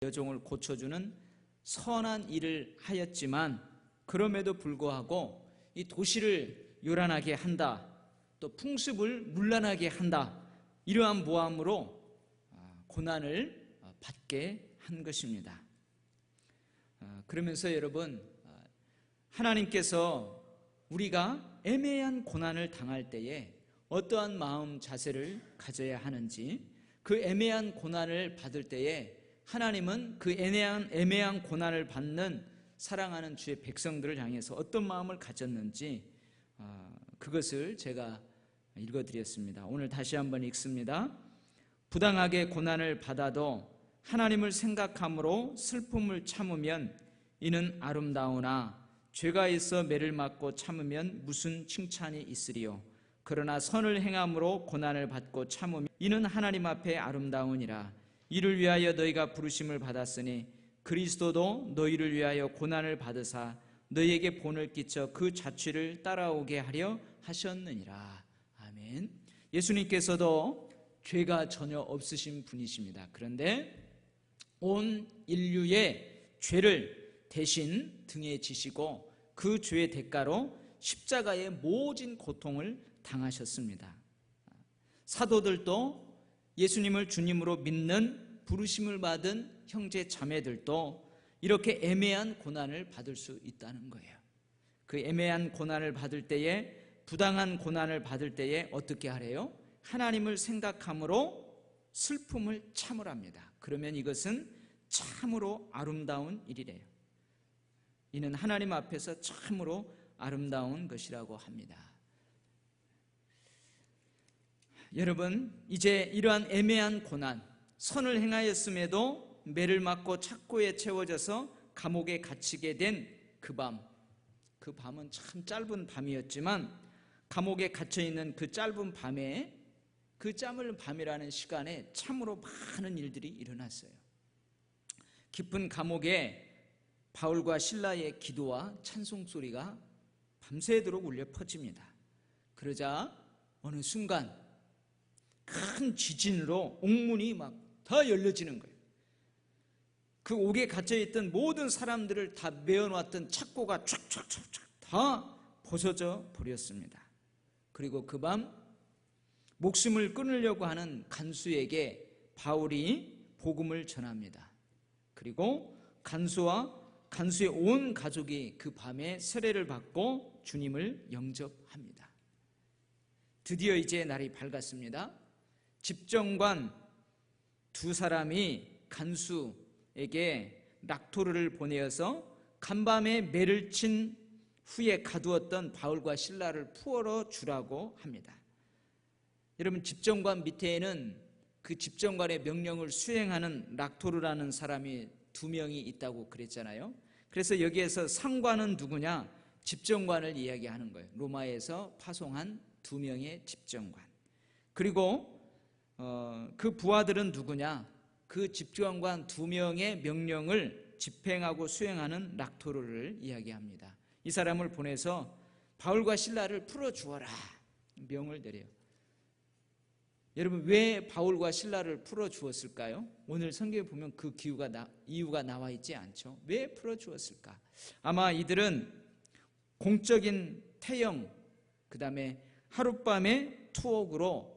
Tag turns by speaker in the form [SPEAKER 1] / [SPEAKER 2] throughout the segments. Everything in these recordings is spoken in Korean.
[SPEAKER 1] 여종을 고쳐주는 선한 일을 하였지만 그럼에도 불구하고 이 도시를 요란하게 한다, 또 풍습을 문란하게 한다, 이러한 모함으로 고난을 받게 한 것입니다. 그러면서 여러분, 하나님께서 우리가 애매한 고난을 당할 때에 어떠한 마음 자세를 가져야 하는지, 그 애매한 고난을 받을 때에 하나님은 그 애매한 고난을 받는 사랑하는 주의 백성들을 향해서 어떤 마음을 가졌는지 그것을 제가 읽어드렸습니다. 오늘 다시 한번 읽습니다. 부당하게 고난을 받아도 하나님을 생각함으로 슬픔을 참으면 이는 아름다우나 죄가 있어 매를 맞고 참으면 무슨 칭찬이 있으리요. 그러나 선을 행함으로 고난을 받고 참으면 이는 하나님 앞에 아름다우니라. 이를 위하여 너희가 부르심을 받았으니 그리스도도 너희를 위하여 고난을 받으사 너희에게 본을 끼쳐 그 자취를 따라오게 하려 하셨느니라. 아멘. 예수님께서도 죄가 전혀 없으신 분이십니다. 그런데 온 인류의 죄를 대신 등에 지시고 그 죄의 대가로 십자가의 모진 고통을 당하셨습니다. 사도들도 예수님을 주님으로 믿는 부르심을 받은 형제 자매들도 이렇게 애매한 고난을 받을 수 있다는 거예요. 그 애매한 고난을 받을 때에, 부당한 고난을 받을 때에 어떻게 하래요? 하나님을 생각함으로 슬픔을 참으랍니다. 그러면 이것은 참으로 아름다운 일이래요. 이는 하나님 앞에서 참으로 아름다운 것이라고 합니다. 여러분, 이제 이러한 애매한 고난, 선을 행하였음에도 매를 맞고 착고에 채워져서 감옥에 갇히게 된 그 밤은 참 짧은 밤이었지만 감옥에 갇혀있는 그 짧은 밤에, 그 짧은 밤이라는 시간에 참으로 많은 일들이 일어났어요. 깊은 감옥에 바울과 실라의 기도와 찬송 소리가 밤새도록 울려 퍼집니다. 그러자 어느 순간 큰 지진으로 옥문이 막 다 열려지는 거예요. 그 옥에 갇혀있던 모든 사람들을 다 메어놨던 착고가 촥촥촥촥 다 벗어져 버렸습니다. 그리고 그 밤 목숨을 끊으려고 하는 간수에게 바울이 복음을 전합니다. 그리고 간수의 온 가족이 그 밤에 세례를 받고 주님을 영접합니다. 드디어 이제 날이 밝았습니다. 집정관 두 사람이 간수에게 락토르를 보내어서 간밤에 매를 친 후에 가두었던 바울과 실라를 풀어 주라고 합니다. 여러분, 집정관 밑에는 그 집정관의 명령을 수행하는 락토르라는 사람이 2명이 있다고 그랬잖아요. 그래서 여기에서 상관은 누구냐? 집정관을 이야기하는 거예요. 로마에서 파송한 2명의 집정관. 그리고 그 부하들은 누구냐? 그 집정관 2명의 명령을 집행하고 수행하는 락토르를 이야기합니다. 이 사람을 보내서 바울과 실라를 풀어주어라 명을 내려요. 여러분, 왜 바울과 실라를 풀어주었을까요? 오늘 성경에 보면 그 이유가 나와 있지 않죠. 왜 풀어주었을까? 아마 이들은 공적인 태형, 그 다음에 하룻밤의 투옥으로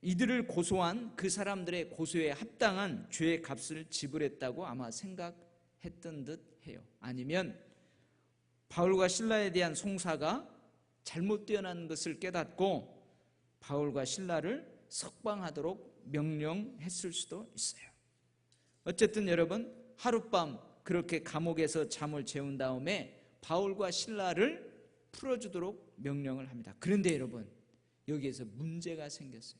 [SPEAKER 1] 이들을 고소한 그 사람들의 고소에 합당한 죄의 값을 지불했다고 아마 생각했던 듯 해요. 아니면 바울과 실라에 대한 송사가 잘못되어난 것을 깨닫고 바울과 실라를 석방하도록 명령했을 수도 있어요. 어쨌든 여러분, 하룻밤 그렇게 감옥에서 잠을 재운 다음에 바울과 실라를 풀어주도록 명령을 합니다. 그런데 여러분, 여기에서 문제가 생겼어요.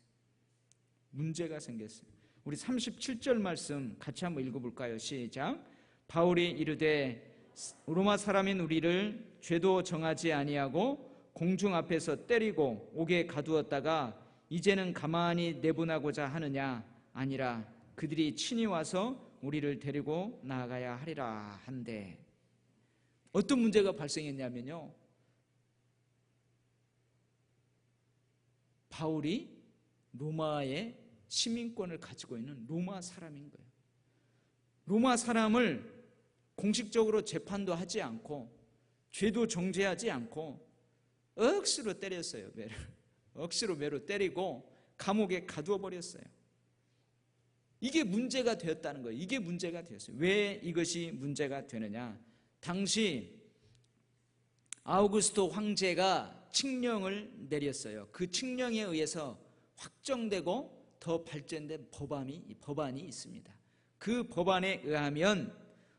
[SPEAKER 1] 우리 37절 말씀 같이 한번 읽어볼까요? 시작. 바울이 이르되 로마 사람인 우리를 죄도 정하지 아니하고 공중 앞에서 때리고 옥에 가두었다가 이제는 가만히 내보내고자 하느냐? 아니라 그들이 친히 와서 우리를 데리고 나가야 하리라 한데, 어떤 문제가 발생했냐면요, 바울이 로마의 시민권을 가지고 있는 로마 사람인 거예요. 로마 사람을 공식적으로 재판도 하지 않고 죄도 정죄하지 않고 억지로 때렸어요. 매를. 억지로 매로 때리고 감옥에 가두어 버렸어요. 이게 문제가 되었다는 거예요. 이게 문제가 되었어요. 왜 이것이 문제가 되느냐? 당시 아우구스토 황제가 칙령을 내렸어요. 그 칙령에 의해서 확정되고 더 발전된 법안이 있습니다. 그 법안에 의하면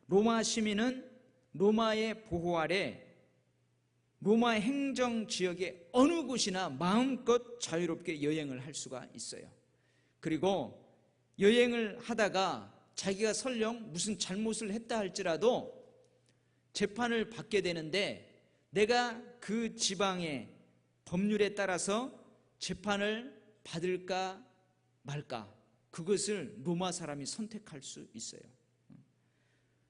[SPEAKER 1] 로마 시민은 로마의 보호 아래 로마 행정지역의 어느 곳이나 마음껏 자유롭게 여행을 할 수가 있어요. 그리고 여행을 하다가 자기가 설령 무슨 잘못을 했다 할지라도 재판을 받게 되는데 내가 그 지방의 법률에 따라서 재판을 받을까 말까, 그것을 로마 사람이 선택할 수 있어요.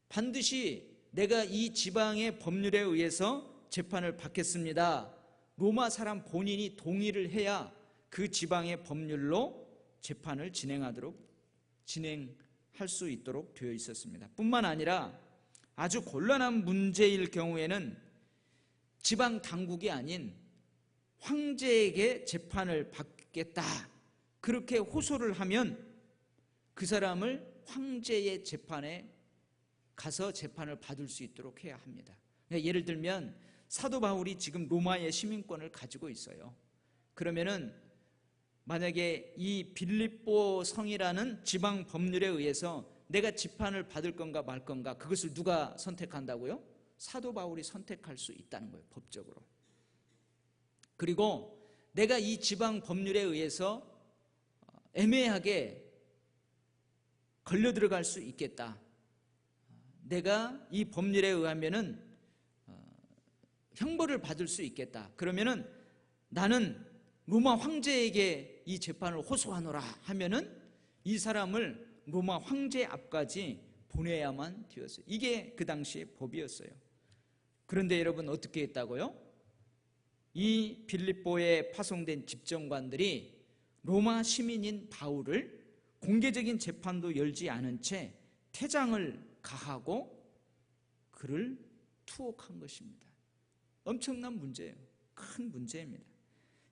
[SPEAKER 1] 반드시 내가 이 지방의 법률에 의해서 재판을 받겠습니다. 로마 사람 본인이 동의를 해야 그 지방의 법률로 재판을 진행할 수 있도록 되어 있었습니다. 뿐만 아니라 아주 곤란한 문제일 경우에는 지방 당국이 아닌 황제에게 재판을 받겠다, 그렇게 호소를 하면 그 사람을 황제의 재판에 가서 재판을 받을 수 있도록 해야 합니다. 예를 들면 사도 바울이 지금 로마의 시민권을 가지고 있어요. 그러면은 만약에 이 빌립보 성이라는 지방 법률에 의해서 내가 재판을 받을 건가 말 건가, 그것을 누가 선택한다고요? 사도 바울이 선택할 수 있다는 거예요, 법적으로. 그리고 내가 이 지방 법률에 의해서 애매하게 걸려 들어갈 수 있겠다, 내가 이 법률에 의하면은 형벌을 받을 수 있겠다, 그러면은 나는 로마 황제에게 이 재판을 호소하노라 하면은 이 사람을 로마 황제 앞까지 보내야만 되었어요. 이게 그 당시의 법이었어요. 그런데 여러분 어떻게 했다고요? 이 빌립보에 파송된 집정관들이 로마 시민인 바울을 공개적인 재판도 열지 않은 채 퇴장을 가하고 그를 투옥한 것입니다. 엄청난 문제예요. 큰 문제입니다.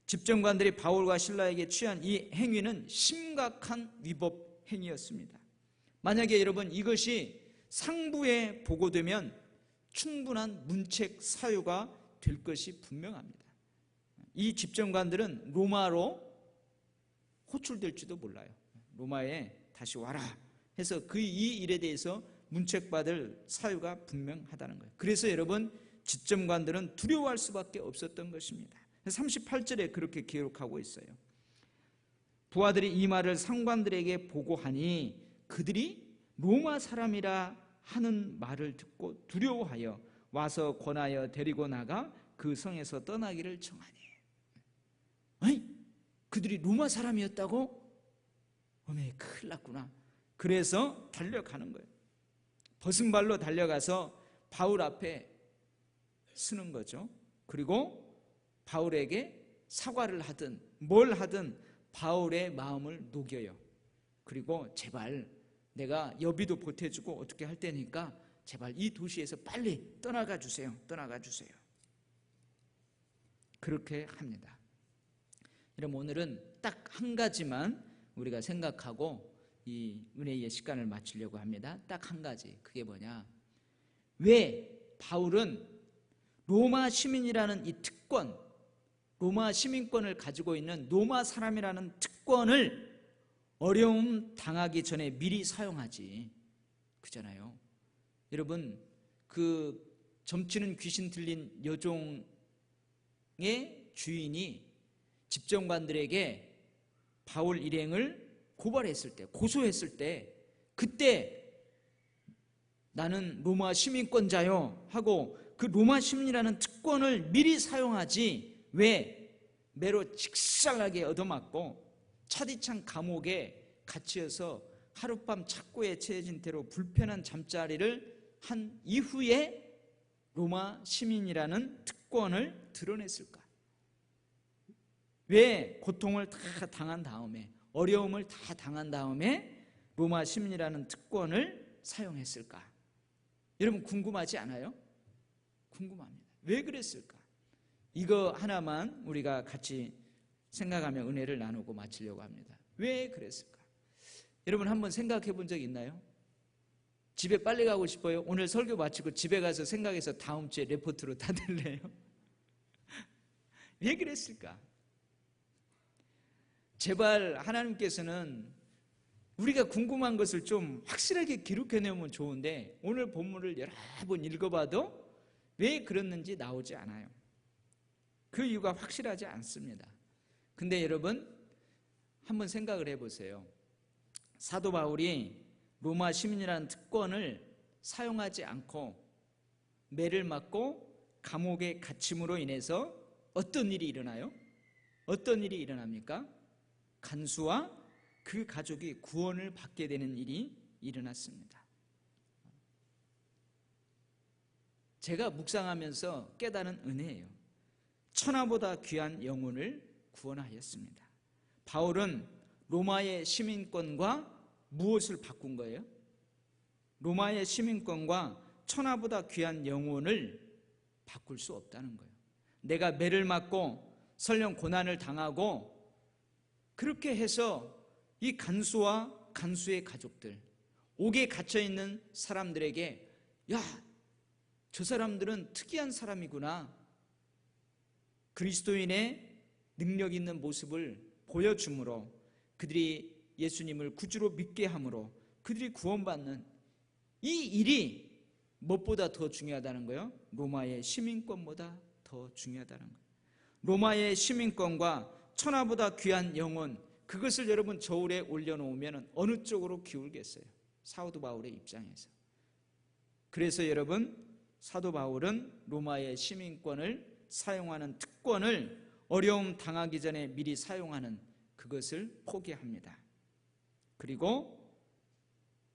[SPEAKER 1] 집정관들이 바울과 실라에게 취한 이 행위는 심각한 위법 행위였습니다. 만약에 여러분 이것이 상부에 보고되면 충분한 문책 사유가 될 것이 분명합니다. 이 집정관들은 로마로 호출될지도 몰라요. 로마에 다시 와라 해서 이 일에 대해서 문책받을 사유가 분명하다는 거예요. 그래서 여러분 집정관들은 두려워할 수밖에 없었던 것입니다. 38절에 그렇게 기록하고 있어요. 부하들이 이 말을 상관들에게 보고하니 그들이 로마 사람이라 하는 말을 듣고 두려워하여 와서 권하여 데리고 나가 그 성에서 떠나기를 청하니. 아니, 그들이 로마 사람이었다고? 어메, 큰일 났구나. 그래서 달려가는 거예요. 벗은 발로 달려가서 바울 앞에 서는 거죠. 그리고 바울에게 사과를 하든 뭘 하든 바울의 마음을 녹여요. 그리고 제발 내가 여비도 보태주고 어떻게 할 테니까 제발 이 도시에서 빨리 떠나가 주세요. 떠나가 주세요. 그렇게 합니다. 여러분 오늘은 딱 한 가지만 우리가 생각하고 이 은혜의 시간을 마치려고 합니다. 딱 한 가지. 그게 뭐냐? 왜 바울은 로마 시민이라는 이 특권, 로마 시민권을 가지고 있는 로마 사람이라는 특권을 어려움 당하기 전에 미리 사용하지? 그잖아요. 여러분 그 점치는 귀신 들린 여종의 주인이 집정관들에게 바울 일행을 고발했을 때, 고소했을 때, 그때 나는 로마 시민권자요 하고 그 로마 시민이라는 특권을 미리 사용하지, 왜 매로 직살나게 얻어맞고 차디찬 감옥에 갇혀서 하룻밤 착고에 처해진 채로 불편한 잠자리를 한 이후에 로마 시민이라는 특권을 드러냈을까? 왜 고통을 다 당한 다음에, 어려움을 다 당한 다음에 로마 시민이라는 특권을 사용했을까? 여러분 궁금하지 않아요? 궁금합니다. 왜 그랬을까? 이거 하나만 우리가 같이 생각하며 은혜를 나누고 마치려고 합니다. 왜 그랬을까? 여러분 한번 생각해 본 적 있나요? 집에 빨리 가고 싶어요? 오늘 설교 마치고 집에 가서 생각해서 다음 주에 레포트로 다 들래요? 왜 그랬을까? 제발 하나님께서는 우리가 궁금한 것을 좀 확실하게 기록해 내면 좋은데 오늘 본문을 여러 번 읽어봐도 왜 그랬는지 나오지 않아요. 그 이유가 확실하지 않습니다. 근데 여러분 한번 생각을 해보세요. 사도 바울이 로마 시민이라는 특권을 사용하지 않고 매를 맞고 감옥에 갇힘으로 인해서 어떤 일이 일어나요? 어떤 일이 일어납니까? 간수와 그 가족이 구원을 받게 되는 일이 일어났습니다. 제가 묵상하면서 깨달은 은혜예요. 천하보다 귀한 영혼을 구원하였습니다. 바울은 로마의 시민권과 무엇을 바꾼 거예요? 로마의 시민권과 천하보다 귀한 영혼을 바꿀 수 없다는 거예요. 내가 매를 맞고 설령 고난을 당하고 그렇게 해서 이 간수와 간수의 가족들, 옥에 갇혀있는 사람들에게 야, 저 사람들은 특이한 사람이구나, 그리스도인의 능력 있는 모습을 보여줌으로 그들이 예수님을 구주로 믿게 함으로 그들이 구원받는 이 일이 무엇보다 더 중요하다는 거예요? 로마의 시민권보다 더 중요하다는 거예요. 로마의 시민권과 천하보다 귀한 영혼, 그것을 여러분 저울에 올려놓으면 어느 쪽으로 기울겠어요? 사도 바울의 입장에서. 그래서 여러분 사도 바울은 로마의 시민권을 사용하는 특권을 어려움 당하기 전에 미리 사용하는 그것을 포기합니다. 그리고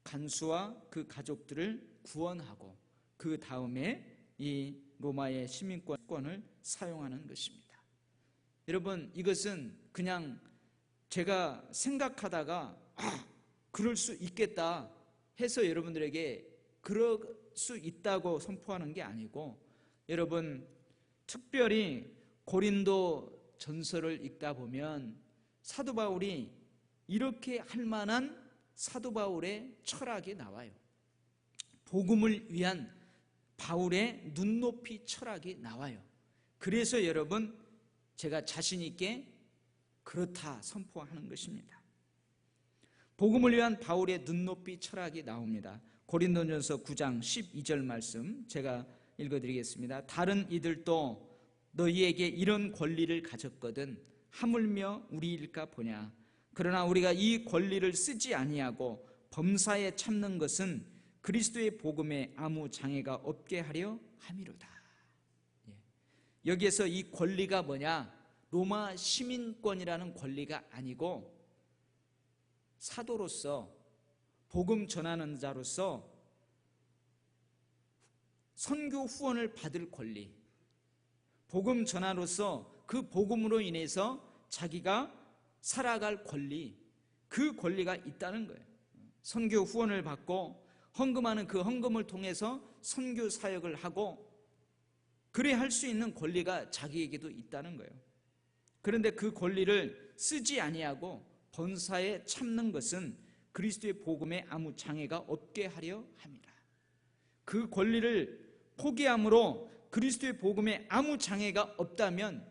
[SPEAKER 1] 간수와 그 가족들을 구원하고 그 다음에 이 로마의 시민권을 사용하는 것입니다. 여러분 이것은 그냥 제가 생각하다가 그럴 수 있겠다 해서 여러분들에게 그럴 수 있다고 선포하는 게 아니고, 여러분 특별히 고린도 전서를 읽다 보면 사도 바울이 이렇게 할 만한 사도 바울의 철학이 나와요. 복음을 위한 바울의 눈높이 철학이 나와요. 그래서 여러분 제가 자신 있게 그렇다 선포하는 것입니다. 복음을 위한 바울의 눈높이 철학이 나옵니다. 고린도전서 9장 12절 말씀 제가 읽어드리겠습니다. 다른 이들도 너희에게 이런 권리를 가졌거든 하물며 우리일까 보냐. 그러나 우리가 이 권리를 쓰지 아니하고 범사에 참는 것은 그리스도의 복음에 아무 장애가 없게 하려 함이로다. 여기에서 이 권리가 뭐냐? 로마 시민권이라는 권리가 아니고 사도로서 복음 전하는 자로서 선교 후원을 받을 권리, 복음 전하로서 그 복음으로 인해서 자기가 살아갈 권리, 그 권리가 있다는 거예요. 선교 후원을 받고 헌금하는 그 헌금을 통해서 선교 사역을 하고 그래 할 수 있는 권리가 자기에게도 있다는 거예요. 그런데 그 권리를 쓰지 아니하고 번사에 참는 것은 그리스도의 복음에 아무 장애가 없게 하려 함이라. 그 권리를 포기함으로 그리스도의 복음에 아무 장애가 없다면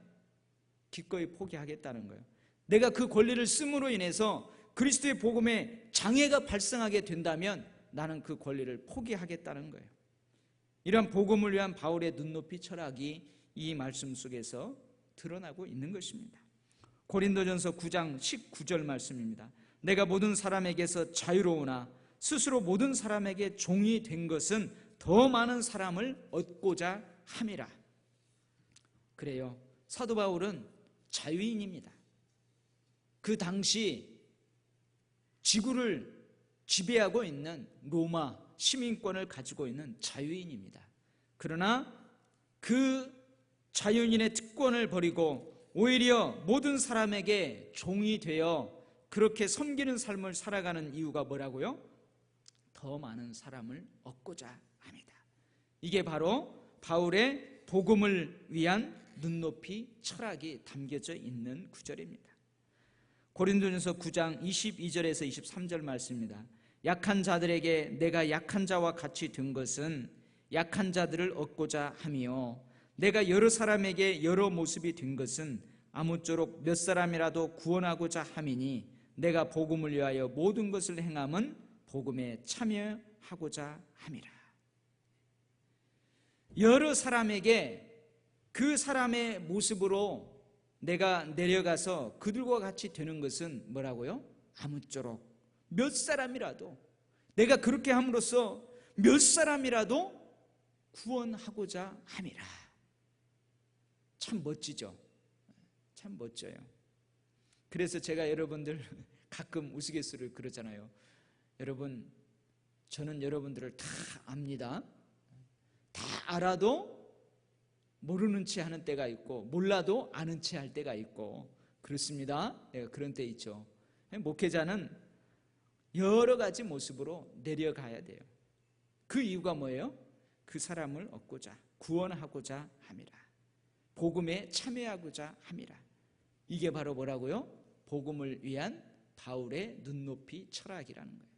[SPEAKER 1] 기꺼이 포기하겠다는 거예요. 내가 그 권리를 씀으로 인해서 그리스도의 복음에 장애가 발생하게 된다면 나는 그 권리를 포기하겠다는 거예요. 이러한 복음을 위한 바울의 눈높이 철학이 이 말씀 속에서 드러나고 있는 것입니다. 고린도전서 9장 19절 말씀입니다. 내가 모든 사람에게서 자유로우나 스스로 모든 사람에게 종이 된 것은 더 많은 사람을 얻고자 함이라. 그래요. 사도 바울은 자유인입니다. 그 당시 지구를 지배하고 있는 로마 시민권을 가지고 있는 자유인입니다. 그러나 그 자유인의 특권을 버리고 오히려 모든 사람에게 종이 되어 그렇게 섬기는 삶을 살아가는 이유가 뭐라고요? 더 많은 사람을 얻고자 합니다. 이게 바로 바울의 복음을 위한 눈높이 철학이 담겨져 있는 구절입니다. 고린도전서 9장 22절에서 23절 말씀입니다. 약한 자들에게 내가 약한 자와 같이 된 것은 약한 자들을 얻고자 함이요, 내가 여러 사람에게 여러 모습이 된 것은 아무쪼록 몇 사람이라도 구원하고자 함이니, 내가 복음을 위하여 모든 것을 행함은 복음에 참여하고자 함이라. 여러 사람에게 그 사람의 모습으로 내가 내려가서 그들과 같이 되는 것은 뭐라고요? 아무쪼록 몇 사람이라도, 내가 그렇게 함으로써 몇 사람이라도 구원하고자 함이라. 참 멋지죠? 참 멋져요. 그래서 제가 여러분들 가끔 우스갯소리를 그러잖아요. 여러분, 저는 여러분들을 다 압니다. 다 알아도 모르는 체 하는 때가 있고, 몰라도 아는 체 할 때가 있고, 그렇습니다. 그런 때 있죠. 목회자는 여러 가지 모습으로 내려가야 돼요. 그 이유가 뭐예요? 그 사람을 얻고자, 구원하고자 함이라. 복음에 참여하고자 함이라. 이게 바로 뭐라고요? 복음을 위한 바울의 눈높이 철학이라는 거예요.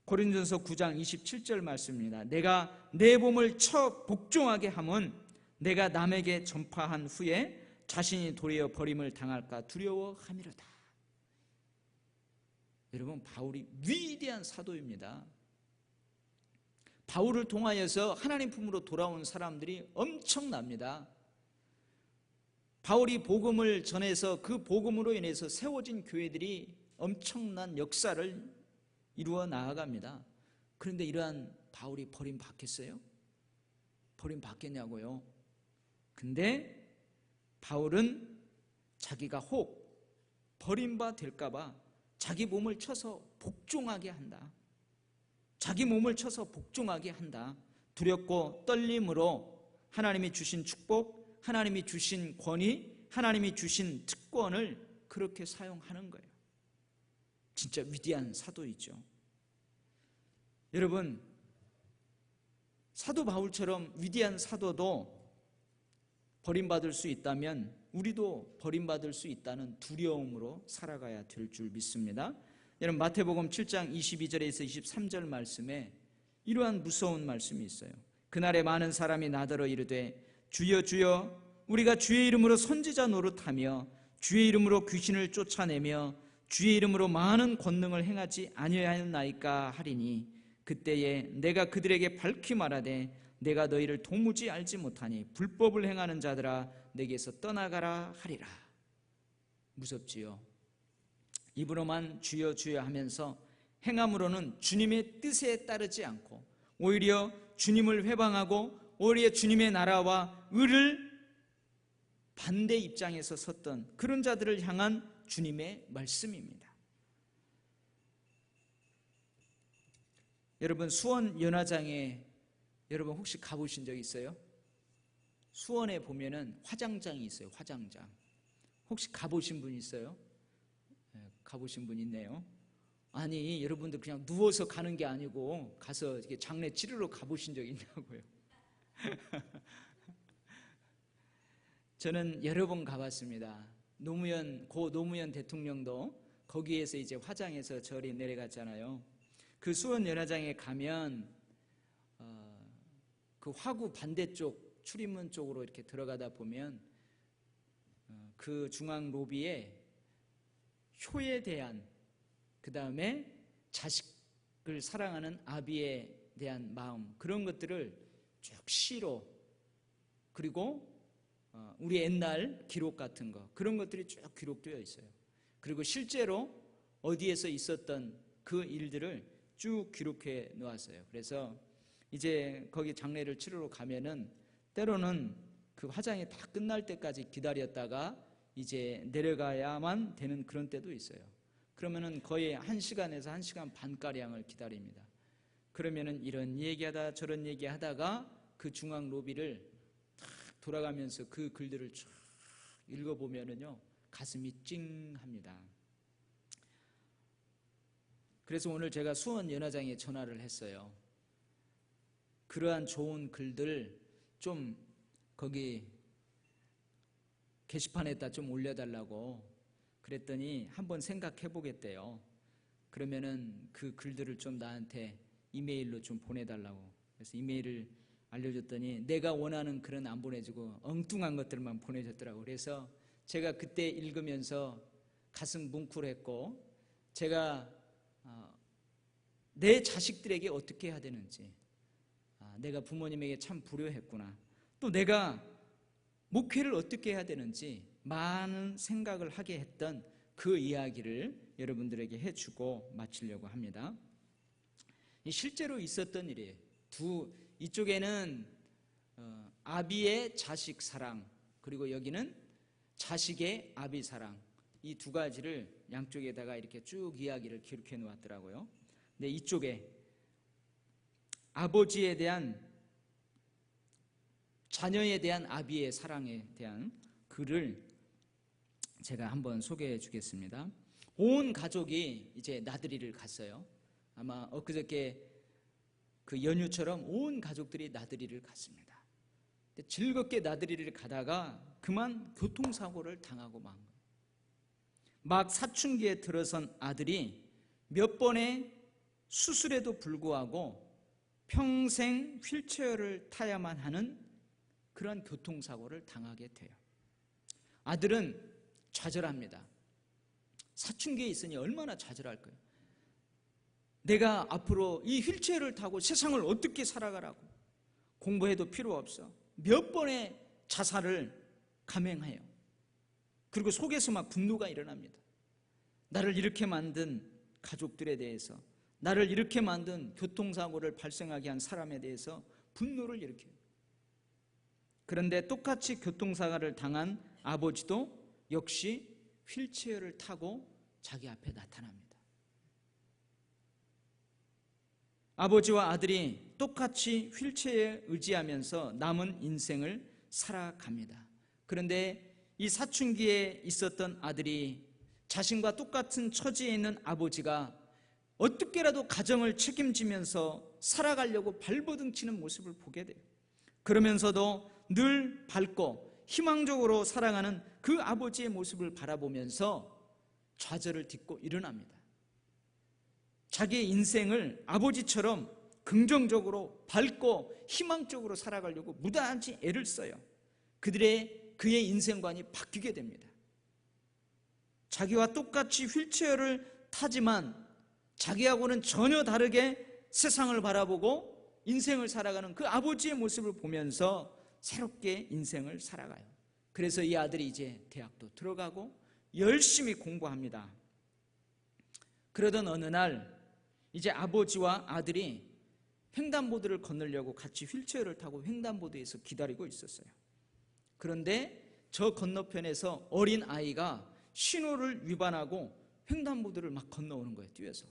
[SPEAKER 1] 고린도전서 9장 27절 말씀입니다. 내가 내 몸을 쳐 복종하게 함은 내가 남에게 전파한 후에 자신이 도리어 버림을 당할까 두려워함이로다. 여러분, 바울이 위대한 사도입니다. 바울을 통하여서 하나님 품으로 돌아온 사람들이 엄청납니다. 바울이 복음을 전해서 그 복음으로 인해서 세워진 교회들이 엄청난 역사를 이루어 나아갑니다. 그런데 이러한 바울이 버림받겠어요? 버림받겠냐고요? 근데 바울은 자기가 혹 버림받을까 봐 자기 몸을 쳐서 복종하게 한다. 자기 몸을 쳐서 복종하게 한다. 두렵고 떨림으로 하나님이 주신 축복, 하나님이 주신 권위, 하나님이 주신 특권을 그렇게 사용하는 거예요. 진짜 위대한 사도이죠. 여러분, 사도 바울처럼 위대한 사도도 버림받을 수 있다면 우리도 버림받을 수 있다는 두려움으로 살아가야 될 줄 믿습니다. 여러분, 마태복음 7장 22절에서 23절 말씀에 이러한 무서운 말씀이 있어요. 그날에 많은 사람이 나더러 이르되 주여 주여 우리가 주의 이름으로 선지자 노릇하며 주의 이름으로 귀신을 쫓아내며 주의 이름으로 많은 권능을 행하지 아니하였나이까 하리니, 그때에 내가 그들에게 밝히 말하되 내가 너희를 도무지 알지 못하니 불법을 행하는 자들아 내게서 떠나가라 하리라. 무섭지요? 입으로만 주여 주여 하면서 행함으로는 주님의 뜻에 따르지 않고 오히려 주님을 회방하고 오히려 주님의 나라와 의를 반대 입장에서 섰던 그런 자들을 향한 주님의 말씀입니다. 여러분, 수원 연화장에 여러분 혹시 가보신 적 있어요? 수원에 보면은 화장장이 있어요. 화장장. 혹시 가보신 분 있어요? 네, 가보신 분 있네요. 아니, 여러분들 그냥 누워서 가는 게 아니고 가서 이렇게 장례 치르러 가보신 적 있냐고요. 저는 여러 번 가봤습니다. 고 노무현 대통령도 거기에서 이제 화장해서 절이 내려갔잖아요. 그 수원 연화장에 가면 그 화구 반대쪽 출입문 쪽으로 이렇게 들어가다 보면 그 중앙 로비에 효에 대한, 그 다음에 자식을 사랑하는 아비에 대한 마음, 그런 것들을 쭉 시로, 그리고 우리 옛날 기록 같은 거, 그런 것들이 쭉 기록되어 있어요. 그리고 실제로 어디에서 있었던 그 일들을 쭉 기록해 놓았어요. 그래서 이제 거기 장례를 치르러 가면은 때로는 그 화장이 다 끝날 때까지 기다렸다가 이제 내려가야만 되는 그런 때도 있어요. 그러면은 거의 1시간에서 1시간 반가량을 기다립니다. 그러면은 이런 얘기하다 저런 얘기하다가 그 중앙 로비를 탁 돌아가면서 그 글들을 쫙 읽어보면은요, 가슴이 찡합니다. 그래서 오늘 제가 수원 연화장에 전화를 했어요. 그러한 좋은 글들 좀 거기 게시판에다 좀 올려달라고 그랬더니 한번 생각해 보겠대요. 그러면은 그 글들을 좀 나한테 이메일로 좀 보내달라고. 그래서 이메일을 알려줬더니 내가 원하는 글은 안 보내주고 엉뚱한 것들만 보내줬더라고. 그래서 제가 그때 읽으면서 가슴 뭉클했고, 제가 내 자식들에게 어떻게 해야 되는지, 내가 부모님에게 참 불효했구나, 또 내가 목회를 어떻게 해야 되는지 많은 생각을 하게 했던 그 이야기를 여러분들에게 해주고 마치려고 합니다. 실제로 있었던 일이에요. 이쪽에는 아비의 자식 사랑, 그리고 여기는 자식의 아비 사랑, 이 두 가지를 양쪽에다가 이렇게 쭉 이야기를 기록해 놓았더라고요. 근데 이쪽에 아버지에 대한, 자녀에 대한 아비의 사랑에 대한 글을 제가 한번 소개해 주겠습니다. 온 가족이 이제 나들이를 갔어요. 아마 엊그저께 그 연휴처럼 온 가족들이 나들이를 갔습니다. 즐겁게 나들이를 가다가 그만 교통사고를 당하고 만 거예요. 막 사춘기에 들어선 아들이 몇 번의 수술에도 불구하고 평생 휠체어를 타야만 하는 그런 교통사고를 당하게 돼요. 아들은 좌절합니다. 사춘기에 있으니 얼마나 좌절할 거예요. 내가 앞으로 이 휠체어를 타고 세상을 어떻게 살아가라고, 공부해도 필요 없어. 몇 번의 자살을 감행해요. 그리고 속에서 막 분노가 일어납니다. 나를 이렇게 만든 가족들에 대해서, 나를 이렇게 만든 교통사고를 발생하게 한 사람에 대해서 분노를 일으켜요. 그런데 똑같이 교통사고를 당한 아버지도 역시 휠체어를 타고 자기 앞에 나타납니다. 아버지와 아들이 똑같이 휠체어에 의지하면서 남은 인생을 살아갑니다. 그런데 이 사춘기에 있었던 아들이 자신과 똑같은 처지에 있는 아버지가 어떻게라도 가정을 책임지면서 살아가려고 발버둥치는 모습을 보게 돼요. 그러면서도 늘 밝고 희망적으로 살아가는 그 아버지의 모습을 바라보면서 좌절을 딛고 일어납니다. 자기의 인생을 아버지처럼 긍정적으로 밝고 희망적으로 살아가려고 무단히 애를 써요. 그의 인생관이 바뀌게 됩니다. 자기와 똑같이 휠체어를 타지만 자기하고는 전혀 다르게 세상을 바라보고 인생을 살아가는 그 아버지의 모습을 보면서 새롭게 인생을 살아가요. 그래서 이 아들이 이제 대학도 들어가고 열심히 공부합니다. 그러던 어느 날 이제 아버지와 아들이 횡단보도를 건너려고 같이 휠체어를 타고 횡단보도에서 기다리고 있었어요. 그런데 저 건너편에서 어린 아이가 신호를 위반하고 횡단보도를 막 건너오는 거예요, 뛰어서.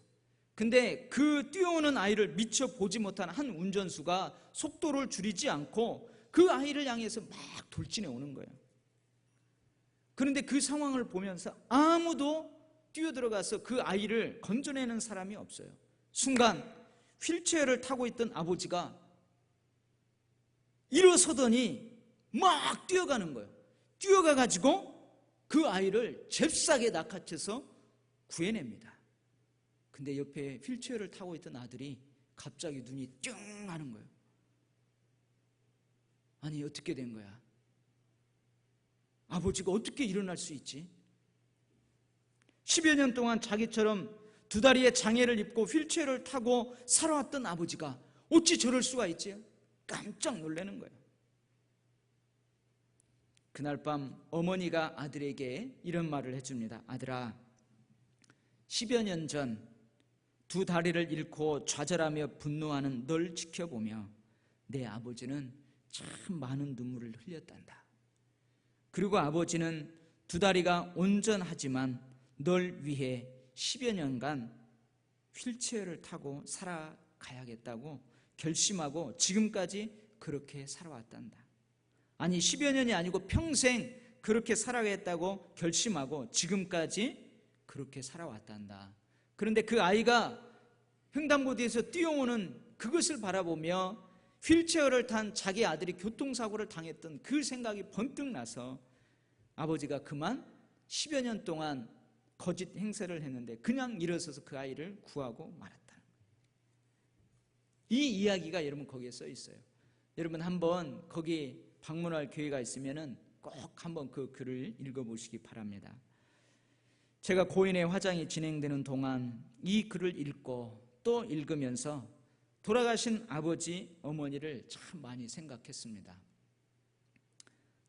[SPEAKER 1] 근데 그 뛰어오는 아이를 미처 보지 못한 한 운전수가 속도를 줄이지 않고 그 아이를 향해서 막 돌진해 오는 거예요. 그런데 그 상황을 보면서 아무도 뛰어들어가서 그 아이를 건져내는 사람이 없어요. 순간 휠체어를 타고 있던 아버지가 일어서더니 막 뛰어가는 거예요. 뛰어가가지고 그 아이를 잽싸게 낚아채서 구해냅니다. 근데 옆에 휠체어를 타고 있던 아들이 갑자기 눈이 띵 하는 거예요. 아니, 어떻게 된 거야? 아버지가 어떻게 일어날 수 있지? 10여 년 동안 자기처럼 두 다리에 장애를 입고 휠체어를 타고 살아왔던 아버지가 어찌 저럴 수가 있지? 깜짝 놀라는 거예요. 그날 밤 어머니가 아들에게 이런 말을 해줍니다. 아들아, 10여 년 전 두 다리를 잃고 좌절하며 분노하는 널 지켜보며 내 아버지는 참 많은 눈물을 흘렸단다. 그리고 아버지는 두 다리가 온전하지만 널 위해 10여 년간 휠체어를 타고 살아가야겠다고 결심하고 지금까지 그렇게 살아왔단다. 아니, 10여 년이 아니고 평생 그렇게 살아가겠다고 결심하고 지금까지 그렇게 살아왔단다. 그런데 그 아이가 횡단보도에서 뛰어오는 그것을 바라보며 휠체어를 탄 자기 아들이 교통사고를 당했던 그 생각이 번뜩 나서 아버지가 그만 10여 년 동안 거짓 행세를 했는데 그냥 일어서서 그 아이를 구하고 말았다. 이 이야기가 여러분 거기에 써 있어요. 여러분 한번 거기 방문할 기회가 있으면은 꼭 한번 그 글을 읽어보시기 바랍니다. 제가 고인의 화장이 진행되는 동안 이 글을 읽고 또 읽으면서 돌아가신 아버지, 어머니를 참 많이 생각했습니다.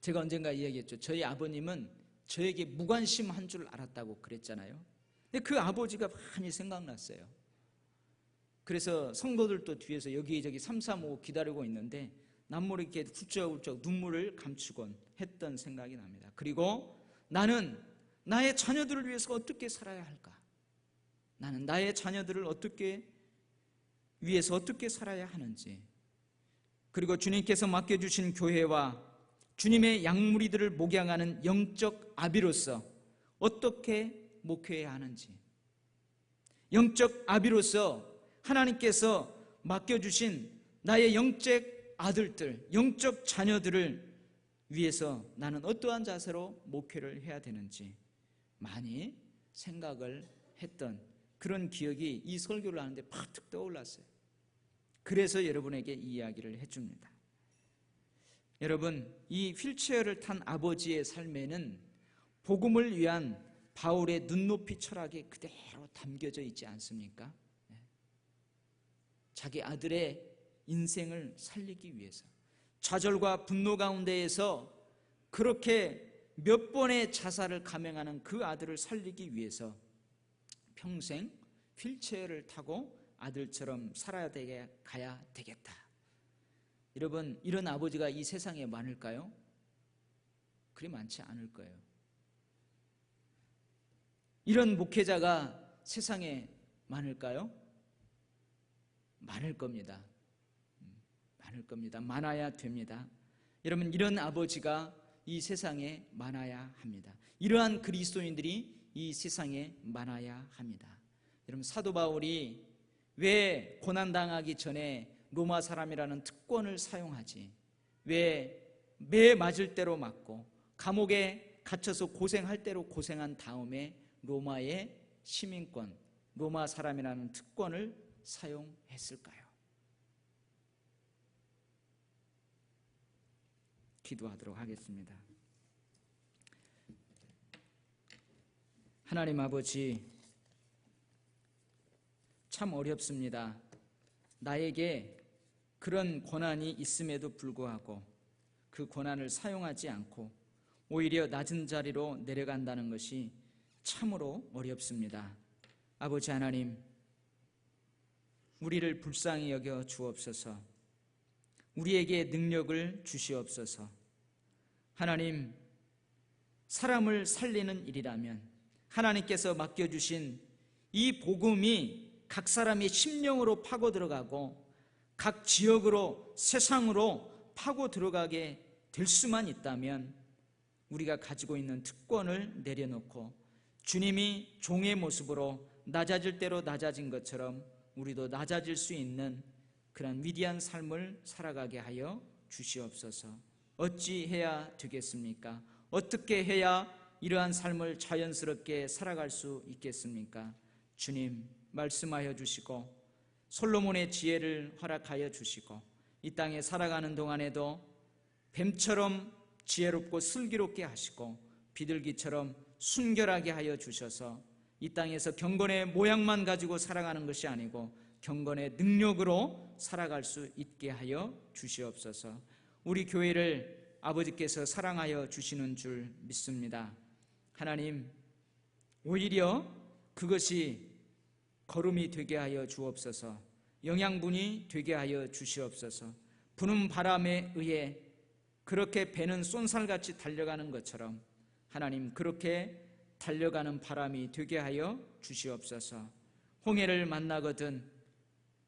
[SPEAKER 1] 제가 언젠가 이야기했죠. 저희 아버님은 저에게 무관심한 줄 알았다고 그랬잖아요. 근데 그 아버지가 많이 생각났어요. 그래서 성도들도 뒤에서 여기저기 335 기다리고 있는데 남모르게 훌쩍훌쩍 눈물을 감추곤 했던 생각이 납니다. 그리고 나는 나의 자녀들을 위해서 어떻게 살아야 할까? 나는 나의 자녀들을 위해서 어떻게 살아야 하는지, 그리고 주님께서 맡겨주신 교회와 주님의 양무리들을 목양하는 영적 아비로서 어떻게 목회해야 하는지, 영적 아비로서 하나님께서 맡겨주신 나의 영적 아들들, 영적 자녀들을 위해서 나는 어떠한 자세로 목회를 해야 되는지 많이 생각을 했던 그런 기억이 이 설교를 하는데 팍 떠올랐어요. 그래서 여러분에게 이 이야기를 해줍니다. 여러분, 이 휠체어를 탄 아버지의 삶에는 복음을 위한 바울의 눈높이 철학이 그대로 담겨져 있지 않습니까? 자기 아들의 인생을 살리기 위해서 좌절과 분노 가운데에서 그렇게 몇 번의 자살을 감행하는 그 아들을 살리기 위해서 평생 휠체어를 타고 아들처럼 가야 되겠다. 여러분, 이런 아버지가 이 세상에 많을까요? 그리 많지 않을 거예요. 이런 목회자가 세상에 많을까요? 많을 겁니다. 많을 겁니다. 많아야 됩니다. 여러분, 이런 아버지가 이 세상에 많아야 합니다. 이러한 그리스도인들이 이 세상에 많아야 합니다. 여러분, 사도 바울이 왜 고난당하기 전에 로마 사람이라는 특권을 사용하지? 왜 매 맞을 대로 맞고 감옥에 갇혀서 고생할 대로 고생한 다음에 로마의 시민권, 로마 사람이라는 특권을 사용했을까요? 기도하도록 하겠습니다. 하나님 아버지, 참 어렵습니다. 나에게 그런 권한이 있음에도 불구하고 그 권한을 사용하지 않고 오히려 낮은 자리로 내려간다는 것이 참으로 어렵습니다. 아버지 하나님, 우리를 불쌍히 여겨 주옵소서. 우리에게 능력을 주시옵소서. 하나님, 사람을 살리는 일이라면 하나님께서 맡겨주신 이 복음이 각 사람의 심령으로 파고 들어가고 각 지역으로, 세상으로 파고 들어가게 될 수만 있다면 우리가 가지고 있는 특권을 내려놓고 주님이 종의 모습으로 낮아질 대로 낮아진 것처럼 우리도 낮아질 수 있는 그런 위대한 삶을 살아가게 하여 주시옵소서. 어찌해야 되겠습니까? 어떻게 해야 이러한 삶을 자연스럽게 살아갈 수 있겠습니까? 주님, 말씀하여 주시고 솔로몬의 지혜를 허락하여 주시고 이 땅에 살아가는 동안에도 뱀처럼 지혜롭고 슬기롭게 하시고 비둘기처럼 순결하게 하여 주셔서 이 땅에서 경건의 모양만 가지고 살아가는 것이 아니고 경건의 능력으로 살아갈 수 있게 하여 주시옵소서. 우리 교회를 아버지께서 사랑하여 주시는 줄 믿습니다. 하나님, 오히려 그것이 걸음이 되게 하여 주옵소서. 영양분이 되게 하여 주시옵소서. 부는 바람에 의해 그렇게 배는 쏜살같이 달려가는 것처럼 하나님, 그렇게 달려가는 바람이 되게 하여 주시옵소서. 홍해를 만나거든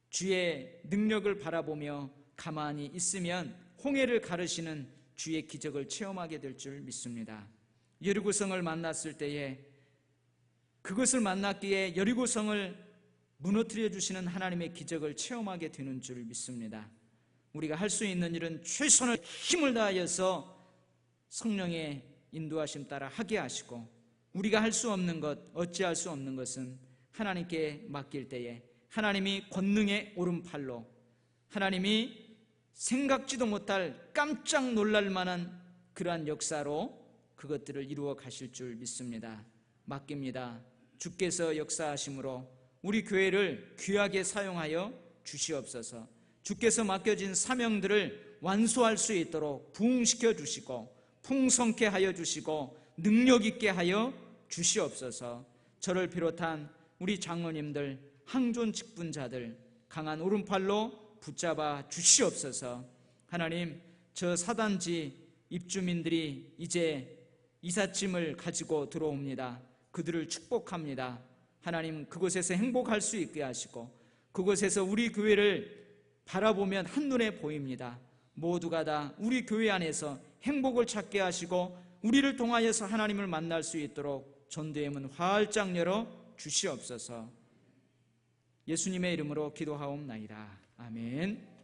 [SPEAKER 1] 주의 능력을 바라보며 가만히 있으면 홍해를 가르시는 주의 기적을 체험하게 될 줄 믿습니다. 여리고성을 만났을 때에 그것을 만났기에 여리고성을 무너뜨려 주시는 하나님의 기적을 체험하게 되는 줄 믿습니다. 우리가 할 수 있는 일은 최선을 힘을 다하여서 성령의 인도하심 따라 하게 하시고, 우리가 할 수 없는 것, 어찌할 수 없는 것은 하나님께 맡길 때에 하나님이 권능의 오른팔로, 하나님이 생각지도 못할 깜짝 놀랄 만한 그러한 역사로 그것들을 이루어 가실 줄 믿습니다. 맡깁니다. 주께서 역사하심으로 우리 교회를 귀하게 사용하여 주시옵소서. 주께서 맡겨진 사명들을 완수할 수 있도록 부흥시켜 주시고 풍성케 하여 주시고 능력 있게 하여 주시옵소서. 저를 비롯한 우리 장로님들, 항존 직분자들 강한 오른팔로 붙잡아 주시옵소서. 하나님, 저 사단지 입주민들이 이제 이삿짐을 가지고 들어옵니다. 그들을 축복합니다. 하나님, 그곳에서 행복할 수 있게 하시고 그곳에서 우리 교회를 바라보면 한눈에 보입니다. 모두가 다 우리 교회 안에서 행복을 찾게 하시고 우리를 통하여서 하나님을 만날 수 있도록 전도의 문 활짝 열어 주시옵소서. 예수님의 이름으로 기도하옵나이다. 아멘.